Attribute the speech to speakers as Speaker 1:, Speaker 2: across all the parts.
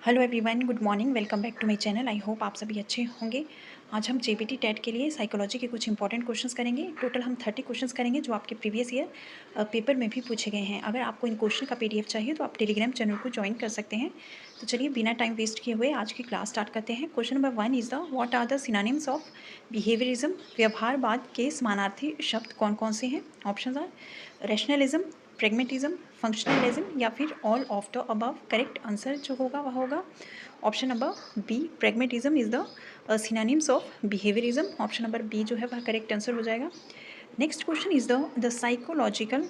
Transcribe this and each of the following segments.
Speaker 1: Hello everyone, good morning. Welcome back to my channel. I hope आप सभी अच्छे होंगे। आज हम जेबीटी टेट के लिए साइकोलॉजी के कुछ इंपॉर्टेंट क्वेश्चंस करेंगे। टोटल हम 30 क्वेश्चंस करेंगे जो आपके प्रीवियस ईयर पेपर में भी पूछे गए हैं। अगर आपको इन क्वेश्चन का पीडीएफ चाहिए तो आप टेलीग्राम चैनल को ज्वाइन कर सकते हैं। तो चलिए बिना टाइम वेस्ट किए हुए आज की क्लास स्टार्ट करते हैं। Question number 1 is the what are the synonyms of behaviourism. व्यवहारवाद के समानार्थी शब्द कौन कौन से हैं? Option are rationalism, pragmatism, functionalism या फिर all of the above. Correct answer जो होगा वह होगा option number B, pragmatism is the synonyms of behaviourism. Option number B जो है वह करेक्ट आंसर हो जाएगा। Next question is the psychological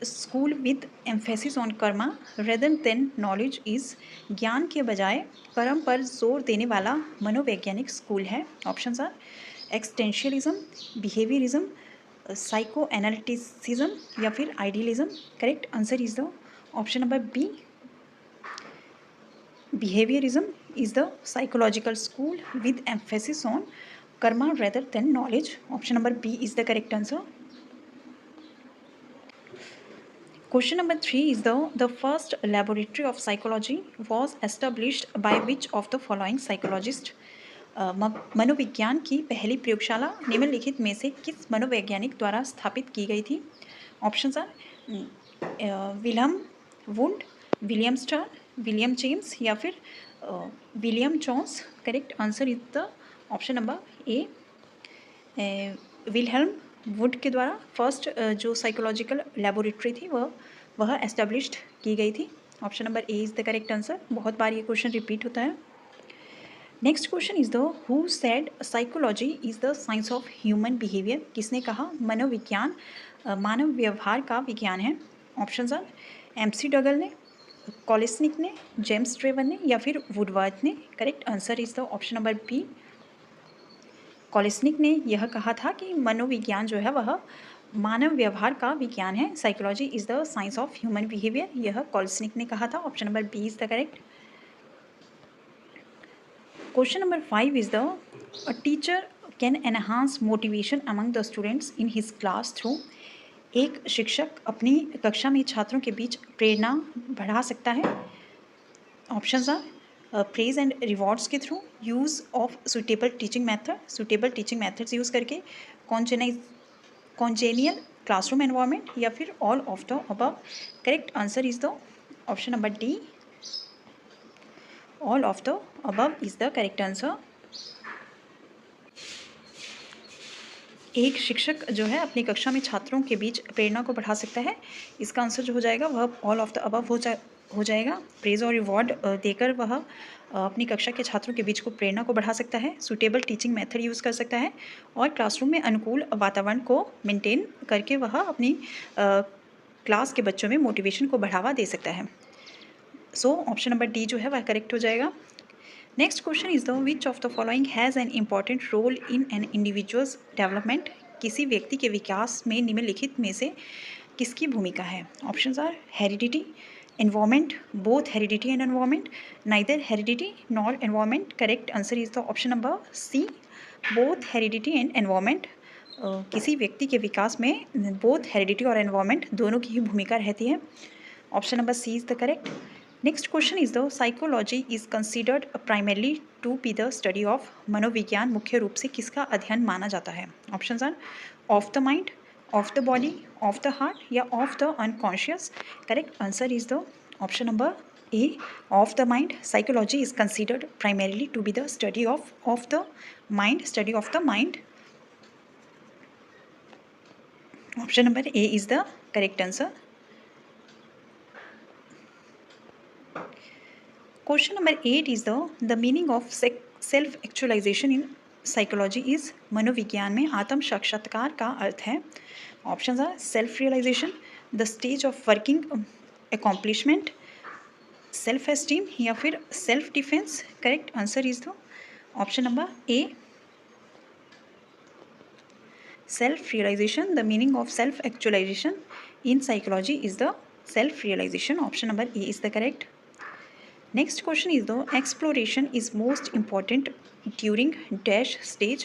Speaker 1: school with emphasis on karma rather than knowledge is. ज्ञान के बजाय कर्म पर जोर देने वाला मनोवैज्ञानिक स्कूल है। Option are existentialism, behaviourism, psycho analyticism या फिर idealism. Correct answer is the option number B, behaviorism is the psychological school with emphasis on karma rather than knowledge. Option number B is the correct answer. Question number 3 is the first laboratory of psychology was established by which of the following psychologist. मनोविज्ञान की पहली प्रयोगशाला निम्नलिखित में से किस मनोवैज्ञानिक द्वारा स्थापित की गई थी? Options are Wilhelm Wundt, William Star, William James या फिर William Johns. Correct answer is the option number A, Wilhelm Wundt के द्वारा फर्स्ट जो साइकोलॉजिकल लेबोरेटरी थी वह एस्टेब्लिश्ड की गई थी। Option number A is the correct answer. बहुत बार ये क्वेश्चन रिपीट होता है। Next question is the who said psychology is the science of human behaviour. किसने कहा मनोविज्ञान मानव व्यवहार का विज्ञान है? ऑप्शन आर एमसी डगल ने, कॉलिस्निक ने, जेम्स ट्रेवर ने या फिर वुडवर्थ ने। Correct answer is the option number B, Kolesnik ने यह कहा था कि मनोविज्ञान जो है वह मानव व्यवहार का विज्ञान है। Psychology is the science of human behaviour, यह कॉलिस्निक ने कहा था। Option number B is the correct. Question number 5 is the a teacher can enhance motivation among the students in his class through. एक शिक्षक अपनी कक्षा में छात्रों के बीच प्रेरणा बढ़ा सकता है। Options are praise and rewards के through, use of suitable teaching method, suitable teaching methods use करके, कॉन्जेनियल क्लासरूम एनवायरनमेंट या फिर all of the above. Correct answer is the option number D, all of the above is the correct answer. एक शिक्षक जो है अपनी कक्षा में छात्रों के बीच प्रेरणा को बढ़ा सकता है। इसका आंसर जो हो जाएगा वह ऑल ऑफ द अबव हो जाएगा। प्रेज और रिवॉर्ड देकर वह अपनी कक्षा के छात्रों के बीच को प्रेरणा को बढ़ा सकता है, सुटेबल टीचिंग मेथड यूज़ कर सकता है और क्लासरूम में अनुकूल वातावरण को मेंटेन करके वह अपनी क्लास के बच्चों में मोटिवेशन को बढ़ावा दे सकता है। सो ऑप्शन नंबर डी जो है वह करेक्ट हो जाएगा। Next question is the which of the following has an important role in an individual's development. किसी व्यक्ति के विकास में निम्नलिखित में से किसकी भूमिका है? Options are heredity, environment, both heredity and environment, neither heredity nor environment. Correct answer is the option number C, both heredity and environment. किसी व्यक्ति के विकास में बोथ हेरिडिटी और एनवायरमेंट दोनों की ही भूमिका रहती है। Option number C is the correct. Next question is the psychology is considered primarily to be the study of. मनोविज्ञान मुख्य रूप से किसका अध्ययन माना जाता है? Options are of the mind, of the body, of the heart या of the unconscious. Correct answer is the option number A, of the mind. Psychology is considered primarily to be the study of the mind, study of the mind. Option number A is the correct answer. Question number 8 is the meaning of self actualisation in psychology is. मनोविज्ञान में आत्म साक्षात्कार का अर्थ है। Options are self realisation, the stage of working accomplishment, self esteem या फिर self defence. Correct answer is the option number A, self realisation. The meaning of self actualisation in psychology is the self realisation. Option number A is the correct. Next question is the exploration is most important during dash stage.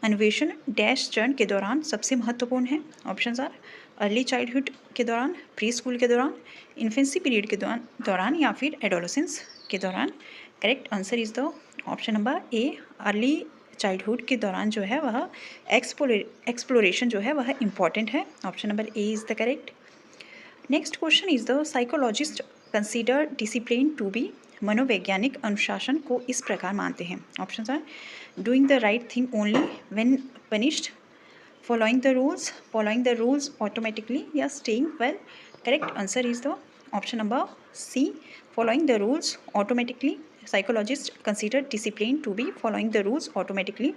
Speaker 1: अन्वेषण dash चरण के दौरान सबसे महत्वपूर्ण है। Options are early childhood के दौरान, pre school के दौरान, इन्फेंसी पीरियड के दौरान या फिर एडोलेसेंस। के दौरान। Correct answer is the option number A, early childhood के दौरान जो है वह एक्सप्लोरेशन जो है वह इम्पॉर्टेंट है। Option number A is the correct. Next question is the psychologist consider discipline to be, मनोवैज्ञानिक अनुशासन को इस प्रकार मानते हैं। Option are doing the right thing only when punished, following the rules automatically या staying well. Correct answer is the option number C, following the rules automatically. Psychologists consider discipline to be following the rules automatically.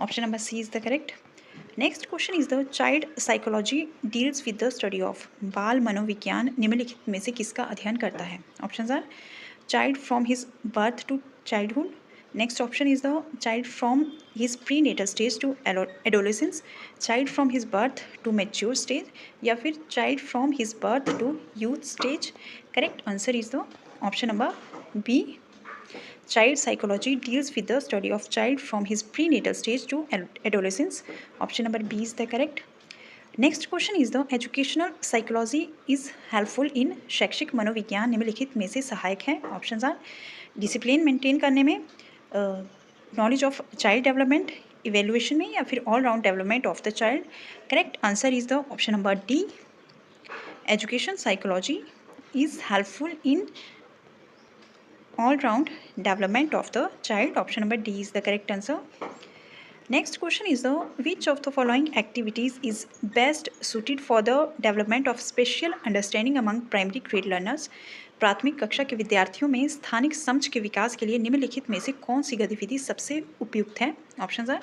Speaker 1: Option number C is the correct. Next question is the child psychology deals with the study of, बाल मनोविज्ञान निम्नलिखित में से किसका अध्ययन करता है। Options are child from his birth to childhood. Next option is the child from his prenatal stage to adolescence, child from his birth to mature stage, या फिर child from his birth to youth stage. Correct answer is the option number B. Child psychology deals with the study of child from his prenatal stage to adolescence. Option number B is the correct. Next question is the educational psychology is helpful in, शैक्षिक मनोविज्ञान निम्नलिखित में से सहायक है। Options are discipline maintain करने में, knowledge of child development, evaluation में, या फिर all round development of the child. Correct answer is the option number D, education psychology is helpful in all round development of the child. Option number D is the correct answer. Next question is the which of the following activities is best suited for the development of special understanding among primary grade learners. प्राथमिक कक्षा के विद्यार्थियों में स्थानिक समझ के विकास के लिए निम्नलिखित में से कौन सी गतिविधि सबसे उपयुक्त है। Options are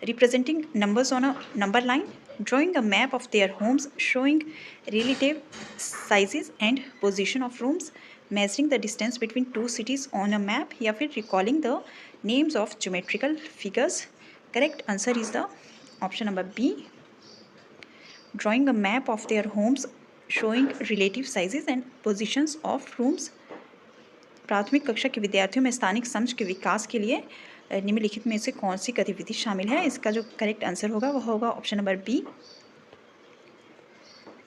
Speaker 1: representing numbers on a number line, drawing a map of their homes showing relative sizes and position of rooms, measuring the distance between two cities on a map, या फिर recalling the names of geometrical figures. Correct answer is the option number B, drawing a map of their homes showing relative sizes and positions of rooms. प्राथमिक कक्षा के विद्यार्थियों में स्थानिक समझ के विकास के लिए निम्नलिखित में से कौन सी गतिविधि शामिल है। इसका जो करेक्ट आंसर होगा वह होगा option number B.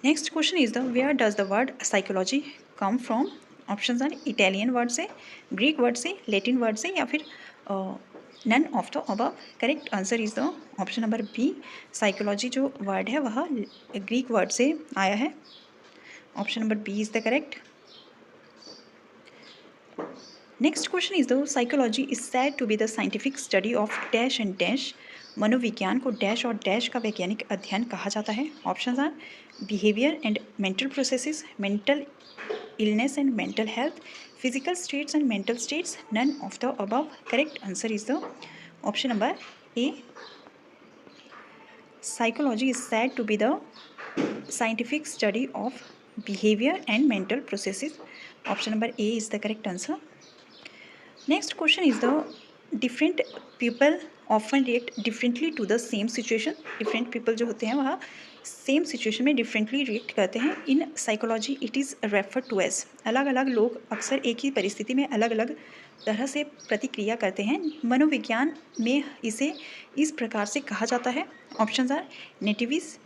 Speaker 1: Next question is the where does the word psychology come from. Option are Italian word से, ग्रीक वर्ड से, लैटिन वर्ड से, या फिर none of the above. Correct answer is the option number B, psychology जो word है वह Greek word से आया है. Option number B is the correct. Next question is the psychology is said to be the scientific study of dash and dash. मनोविज्ञान को dash और dash का वैज्ञानिक अध्ययन कहा जाता है. Option are behaviour and mental processes, mental illness and mental health, physical states and mental states, none of the above. Correct answer is the option number A. Psychology is said to be the scientific study of behavior and mental processes. Option number A is the correct answer. Next question is the different people often react differently to the same situation. Different people जो होते हैं वह same situation में differently react करते हैं. In psychology it is refer to as, अलग अलग लोग अक्सर एक ही परिस्थिति में अलग अलग तरह से प्रतिक्रिया करते हैं. मनोविज्ञान में इसे इस प्रकार से कहा जाता है. Options are nativism,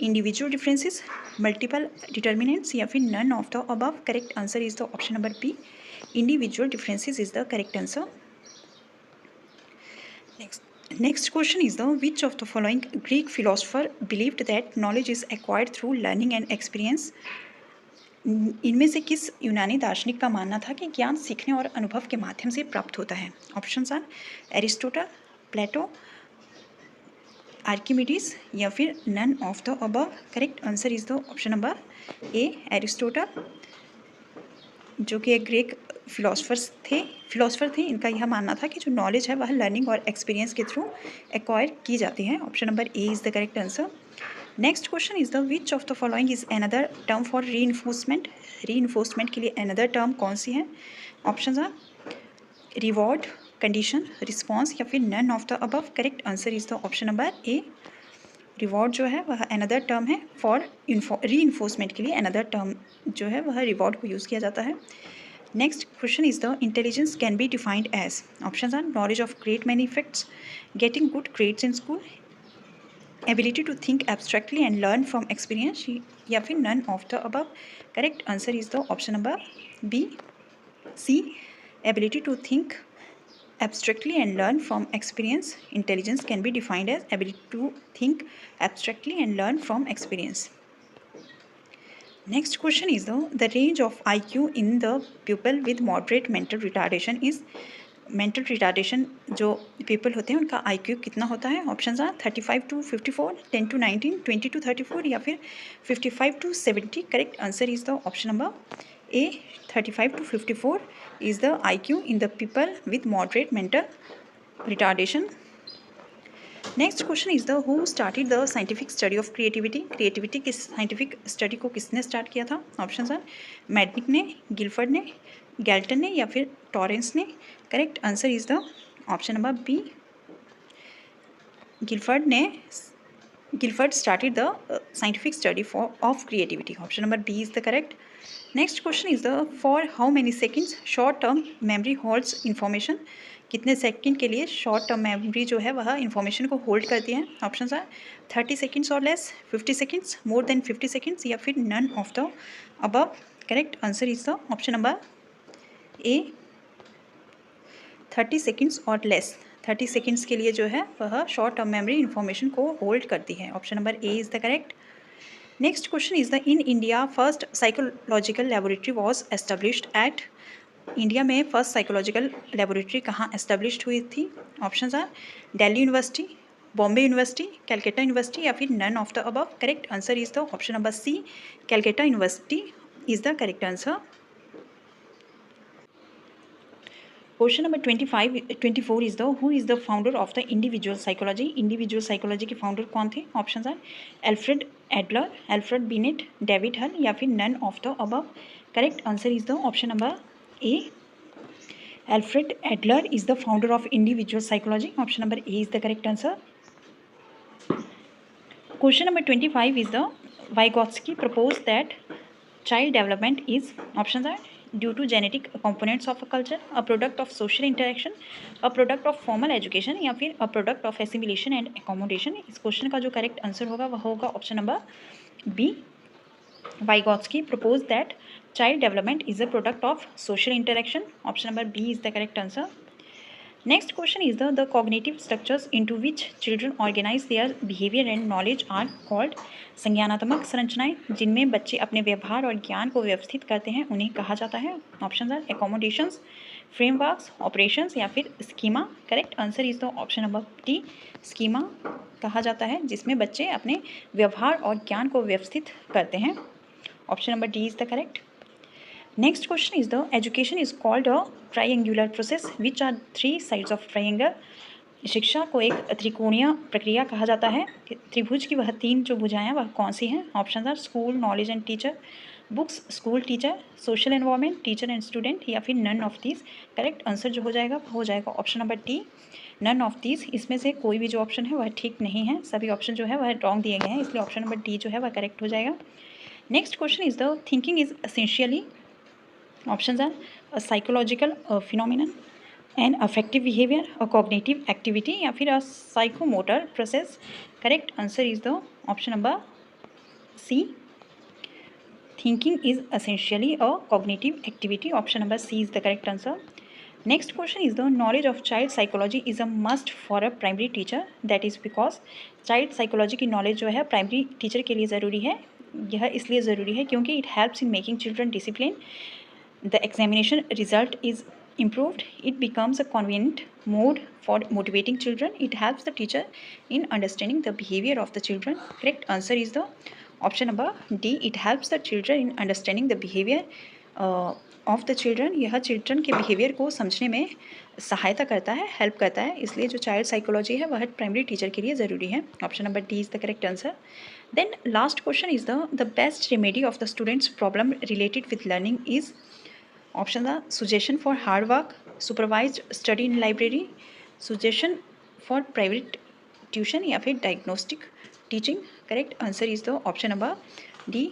Speaker 1: individual differences, multiple determinants, या फिर none of the above. Correct answer is the option number B, individual differences is the correct answer. Next question is the which of the following Greek philosopher believed that knowledge is acquired through learning and experience. इनमें से किस यूनानी दार्शनिक का मानना था कि ज्ञान सीखने और अनुभव के माध्यम से प्राप्त होता है. Options are Aristotle, Plato, Archimedes, या फिर none of the above. Correct answer is the option number A, Aristotle, जो कि एक ग्रीक फिलोसफर थे. इनका यह मानना था कि जो नॉलेज है वह लर्निंग और एक्सपीरियंस के थ्रू एक्वायर की जाती है. Option number A is the correct answer. Next question is the which of the following is another term for reinforcement. Reinforcement के लिए अनदर टर्म कौन सी है. Option are reward, condition, response, या फिर none of the above. Correct answer is the option number A, reward जो है वह अनदर टर्म है फॉर रीइंफोर्समेंट के लिए. अनदर टर्म जो है वह रिवॉर्ड को यूज़ किया जाता है. Next question is the intelligence can be defined as. Options are knowledge of great many facts, getting good grades in school, ability to think abstractly and learn from experience, या फिर none of the above. Correct answer is the option number B, C, ability to think abstractly and learn from experience. Intelligence can be defined as ability to think abstractly and learn from experience. Next question is the range of IQ in the pupil with moderate mental retardation is mental retardation जो people होते हैं उनका IQ कितना होता है? Option are 35 to 54, 10 to 19, 20 to 34 या फिर 55 to 70. Correct answer is the option number A, 35 to 54 is the IQ in the people with moderate mental retardation. Next question is the who started the scientific study of creativity. Creativity किस scientific study को किसने start किया था? Option are मैडनिक ने, Gilford ने, Galton ने या फिर टॉरेंस ने. Correct answer is the option number B. Guilford started the scientific study of creativity. Option number B is the correct. Next question is the for how many seconds short term memory holds information. कितने second के लिए short term memory जो है वह information को hold करती है? Option are 30 seconds or less, 50 seconds, more than 50 seconds या फिर none of the above. Correct answer is the option number A 30 seconds or less. 30 seconds के लिए जो है वह शॉर्ट टर्म मेमोरी इंफॉर्मेशन को होल्ड करती है. Option number A is the correct. Next question is the in India first psychological laboratory was established at. India में first psychological laboratory कहाँ एस्टेब्लिश्ड हुई थी? Option are Delhi university, Bombay university, Calcutta university या फिर none of the above. Correct answer is the option number C, Calcutta university is the correct answer. Question number 24 is the who is the founder of the individual psychology. Individual psychology के founder कौन थे? Option are Alfred Adler, Alfred Binet, David Hull या फिर none of the above. Correct answer is the option number A, Alfred Adler is the founder of individual psychology. Option number A is the correct answer. Question number 25 is the Vygotsky proposed that child development is options are due to genetic components of a culture, a product of social interaction, a product of formal education या फिर a product of assimilation and accommodation. इस question का जो correct answer होगा वह होगा option number B. Vygotsky proposed that child development is a product of social interaction. Option number B is the correct answer. Next question is the cognitive structures into which children organize their behavior and knowledge are called. संज्ञानात्मक संरचनाएं जिनमें बच्चे अपने व्यवहार और ज्ञान को व्यवस्थित करते हैं उन्हें कहा जाता है? Option are accommodations, frameworks, operations या फिर schema. Correct answer is the option number D, schema कहा जाता है जिसमें बच्चे अपने व्यवहार और ज्ञान को व्यवस्थित करते हैं. Option number D is the correct. Next question is the education is called a triangular process. Which are three sides of triangle? शिक्षा को एक त्रिकोणीय प्रक्रिया कहा जाता है. त्रिभुज की वह तीन जो भुजाएं वह कौन सी हैं? Option are school, knowledge and teacher, books, school, teacher, social environment, teacher and student या फिर none of these. Correct answer जो हो जाएगा वो हो जाएगा option number D, none of these. इसमें से कोई भी जो ऑप्शन है वह ठीक नहीं है, सभी ऑप्शन जो है वह रॉन्ग दिए गए हैं, इसलिए ऑप्शन नंबर डी जो है वह करेक्ट हो जाएगा. Next question is the thinking is essentially. Options are a psychological phenomenon, an affective behavior, a cognitive activity या फिर a psychomotor process. Correct answer is the option number C. Thinking is essentially a cognitive activity. Option number C is the correct answer. Next question is the knowledge of child psychology is a must for a primary teacher. That is because child psychology की knowledge जो है primary teacher के लिए ज़रूरी है. यह इसलिए ज़रूरी है क्योंकि it helps in making children disciplined. The examination result is improved. It becomes a convenient mode for motivating children. It helps the teacher in understanding the behavior of the children. Correct answer is the option number D. It helps the children in understanding the behavior of the children. यह children के behavior को समझने में सहायता करता है, help करता है, इसलिए जो child psychology है वह primary teacher के लिए ज़रूरी है. Option number D is the correct answer. Then last question is the best remedy of the students' problem related with learning is. Options are suggestion for hard work, supervised study in library, suggestion for private tuition या फिर diagnostic teaching. Correct answer is the option number D,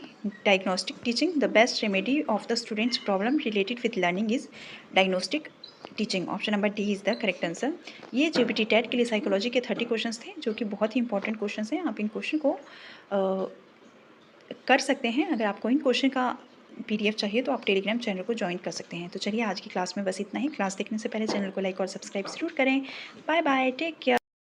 Speaker 1: diagnostic teaching. The best remedy of the students' problem related with learning is diagnostic teaching. Option number D is the correct answer. ये JPT TET के लिए psychology के 30 questions थे जो कि बहुत ही important questions हैं. आप इन क्वेश्चन को कर सकते हैं. अगर आपको इन क्वेश्चन का PDF चाहिए तो आप टेलीग्राम चैनल को ज्वाइन कर सकते हैं। तो चलिए आज की क्लास में बस इतना ही। क्लास देखने से पहले चैनल को लाइक और सब्सक्राइब ज़रूर करें। Bye bye, take care.